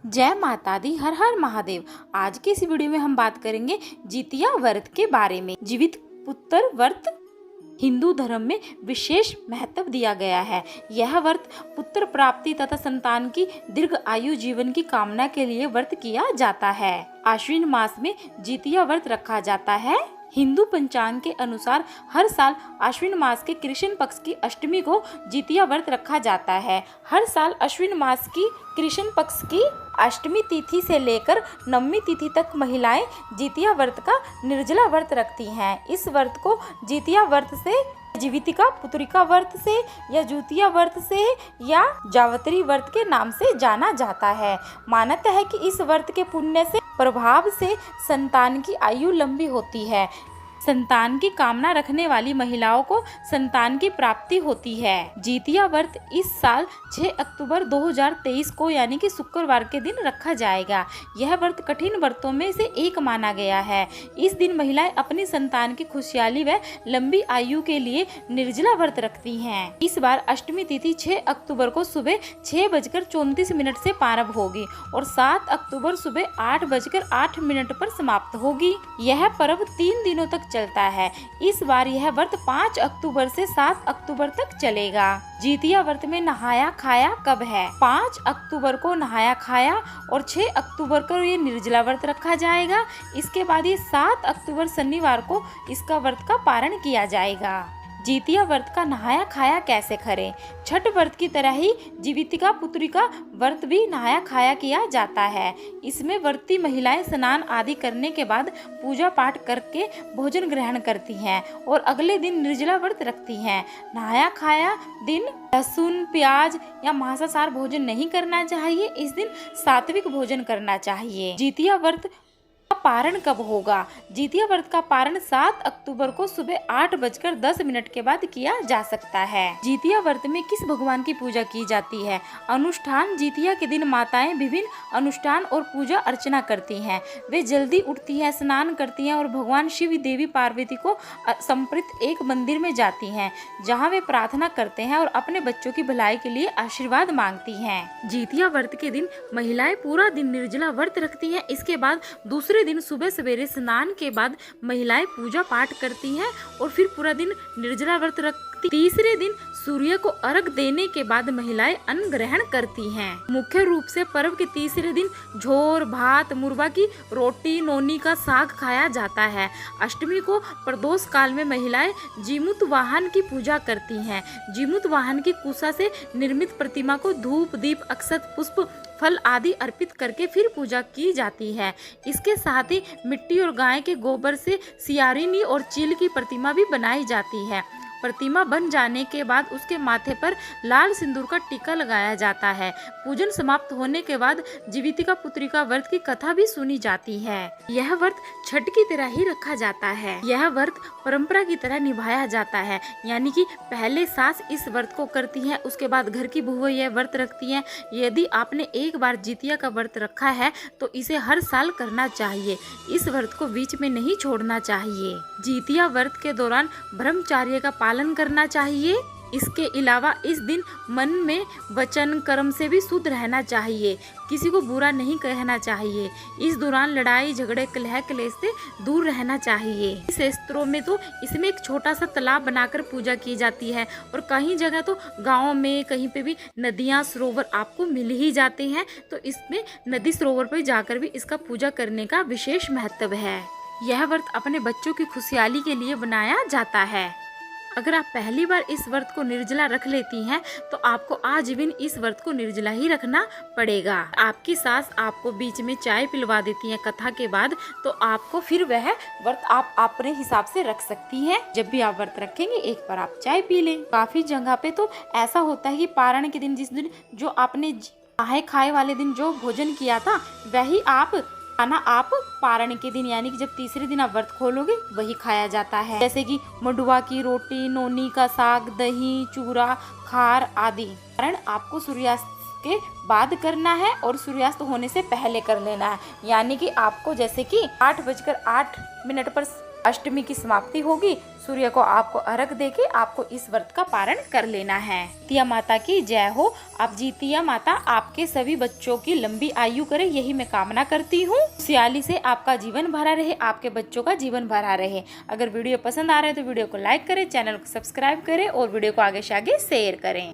जय माता दी, हर हर महादेव। आज की इस वीडियो में हम बात करेंगे जितिया व्रत के बारे में। जीवित पुत्र व्रत हिंदू धर्म में विशेष महत्व दिया गया है। यह व्रत पुत्र प्राप्ति तथा संतान की दीर्घ आयु जीवन की कामना के लिए व्रत किया जाता है। आश्विन मास में जितिया व्रत रखा जाता है। हिंदू पंचांग के अनुसार हर साल आश्विन मास के कृष्ण पक्ष की अष्टमी को जितिया व्रत रखा जाता है। हर साल आश्विन मास की कृष्ण पक्ष की अष्टमी तिथि से लेकर नवमी तिथि तक महिलाएं जितिया व्रत का निर्जला व्रत रखती हैं। इस व्रत को जितिया व्रत से, जीवितिका पुत्रिका व्रत से या जुतिया व्रत से या जावत्री व्रत के नाम से जाना जाता है। मान्यता है कि इस व्रत के पुण्य से प्रभाव से संतान की आयु लंबी होती है। संतान की कामना रखने वाली महिलाओं को संतान की प्राप्ति होती है। जितिया व्रत इस साल 6 अक्टूबर 2023 को यानी कि शुक्रवार के दिन रखा जाएगा। यह व्रत कठिन व्रतों में से एक माना गया है। इस दिन महिलाएं अपनी संतान की खुशहाली व लंबी आयु के लिए निर्जला व्रत रखती हैं। इस बार अष्टमी तिथि 6 अक्टूबर को सुबह 6:34 से प्रारंभ होगी और 7 अक्टूबर सुबह 8:08 पर समाप्त होगी। यह पर्व 3 दिनों तक चलता है। इस बार यह व्रत 5 अक्टूबर से 7 अक्टूबर तक चलेगा। जितिया व्रत में नहाया खाया कब है? 5 अक्टूबर को नहाया खाया और 6 अक्टूबर को ये निर्जला व्रत रखा जाएगा। इसके बाद ये 7 अक्टूबर शनिवार को इसका व्रत का पारण किया जाएगा। जितिया व्रत का नहाया खाया कैसे करें? छठ व्रत की तरह ही जीवितिका पुत्रिका व्रत भी नहाया खाया किया जाता है। इसमें व्रती महिलाएं स्नान आदि करने के बाद पूजा पाठ करके भोजन ग्रहण करती हैं और अगले दिन निर्जला व्रत रखती हैं। नहाया खाया दिन लहसुन, प्याज या मांसाहार भोजन नहीं करना चाहिए। इस दिन सात्विक भोजन करना चाहिए। जितिया व्रत पारण कब होगा? जितिया व्रत का पारण 7 अक्टूबर को सुबह 8:10 के बाद किया जा सकता है। जितिया व्रत में किस भगवान की पूजा की जाती है? अनुष्ठान। जितिया के दिन माताएं विभिन्न अनुष्ठान और पूजा अर्चना करती हैं। वे जल्दी उठती हैं, स्नान करती हैं और भगवान शिव, देवी पार्वती को समर्पित एक मंदिर में जाती हैं, जहां वे प्रार्थना करते हैं और अपने बच्चों की भलाई के लिए आशीर्वाद मांगती हैं। जितिया व्रत के दिन महिलाएं पूरा दिन निर्जला व्रत रखती हैं। इसके बाद दूसरे दिन सुबह सवेरे स्नान के बाद महिलाएं पूजा पाठ करती हैं और फिर पूरा दिन निर्जला व्रत रखती। तीसरे दिन सूर्य को अर्घ देने के बाद महिलाएं अन्न ग्रहण करती हैं। मुख्य रूप से पर्व के तीसरे दिन झोर, भात, मुरबा की रोटी, नोनी का साग खाया जाता है। अष्टमी को प्रदोष काल में महिलाएं जीमूत वाहन की पूजा करती हैं। जीमूत वाहन की कुशा से निर्मित प्रतिमा को धूप, दीप, अक्षत, पुष्प, फल आदि अर्पित करके फिर पूजा की जाती है। इसके साथ ही मिट्टी और गाय के गोबर से सियारिनी और चील की प्रतिमा भी बनाई जाती है। प्रतिमा बन जाने के बाद उसके माथे पर लाल सिंदूर का टीका लगाया जाता है। पूजन समाप्त होने के बाद जीवितिका पुत्रिका व्रत की कथा भी सुनी जाती है। यह व्रत छठ की तरह ही रखा जाता है। यह व्रत परंपरा की तरह निभाया जाता है, यानी कि पहले सास इस व्रत को करती है, उसके बाद घर की बहुएं यह व्रत रखती हैं। यदि आपने एक बार जितिया का व्रत रखा है तो इसे हर साल करना चाहिए। इस व्रत को बीच में नहीं छोड़ना चाहिए। जितिया व्रत के दौरान ब्रह्मचर्य का पालन करना चाहिए। इसके अलावा इस दिन मन में वचन कर्म से भी शुद्ध रहना चाहिए। किसी को बुरा नहीं कहना चाहिए। इस दौरान लड़ाई झगड़े, कलह क्लेश से दूर रहना चाहिए। शास्त्रों में तो इसमें एक छोटा सा तालाब बनाकर पूजा की जाती है और कहीं जगह तो गाँव में कहीं पे भी नदियाँ, सरोवर आपको मिल ही जाते हैं। तो इसमें नदी सरोवर पर जाकर भी इसका पूजा करने का विशेष महत्व है। यह व्रत अपने बच्चों की खुशहाली के लिए बनाया जाता है। अगर आप पहली बार इस व्रत को निर्जला रख लेती हैं तो आपको आजीवन इस व्रत को निर्जला ही रखना पड़ेगा। आपकी सास आपको बीच में चाय पिलवा देती है कथा के बाद, तो आपको फिर वह व्रत आप अपने हिसाब से रख सकती हैं। जब भी आप व्रत रखेंगे एक बार आप चाय पी लें। काफी जगह पे तो ऐसा होता है कि पारण के दिन, जिस दिन जो आपने नहाए खाए वाले दिन जो भोजन किया था वही खाना आप पारण के दिन यानी कि जब तीसरे दिन आप व्रत खोलोगे वही खाया जाता है। जैसे कि मंडुआ की रोटी, नोनी का साग, दही, चूरा, खार आदि। पारण आपको सूर्यास्त के बाद करना है और सूर्यास्त होने से पहले कर लेना है। यानी कि आपको जैसे कि 8:08 पर अष्टमी की समाप्ति होगी, सूर्य को आपको अर्घ देके आपको इस व्रत का पारण कर लेना है। जितिया माता की जय हो। आप जितिया माता आपके सभी बच्चों की लंबी आयु करे, यही मैं कामना करती हूँ। खुशहाली से आपका जीवन भरा रहे, आपके बच्चों का जीवन भरा रहे। अगर वीडियो पसंद आ रहा है तो वीडियो को लाइक करें, चैनल को सब्सक्राइब करें और वीडियो को आगे से आगे शेयर करें।